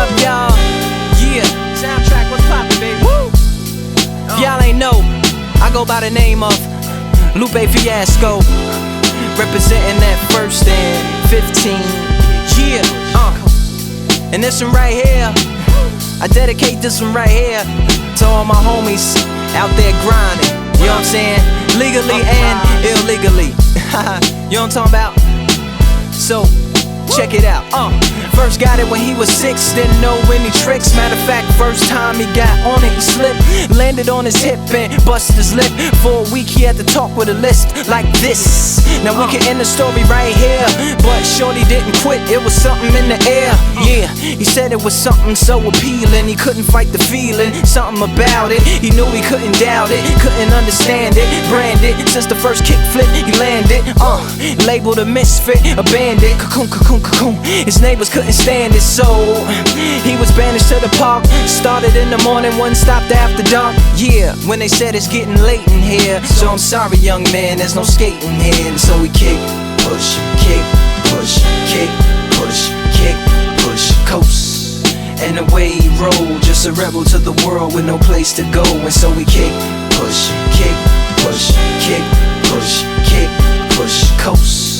up, y'all? Yeah, Soundtrack, what's poppin', baby? Woo! If y'all ain't know, I go by the name of Lupe Fiasco, representing that first and 15. Yeah, and this one right here, I dedicate this one right here to all my homies out there grinding. You know what I'm saying? Legally and illegally. You know what I'm talking about? So, check it out. First got it when he was 6, didn't know any tricks. Matter of fact, first time he got on it, he slipped, landed on his hip and busted his lip. For a week he had to talk with a lisp like this. Now we can end the story right here, but shorty didn't quit, it was something in the air. Yeah, he said it was something so appealing, he couldn't fight the feeling, something about it. He knew he couldn't doubt it, couldn't understand it. Branded, since the first kick flip he landed. Labeled a misfit, a bandit. Cocoon, cocoon, cocoon. His neighbors couldn't stand it, so he was banished to the park. Started in the morning, one stopped after dark. Yeah, when they said it's getting late in here, so I'm sorry young man, there's no skating here. And so we kick, push, kick, push, kick, push, kick, push, coast. And away he rolled, just a rebel to the world with no place to go. And so we kick, push, kick, push, kick, push, kick, push, coast.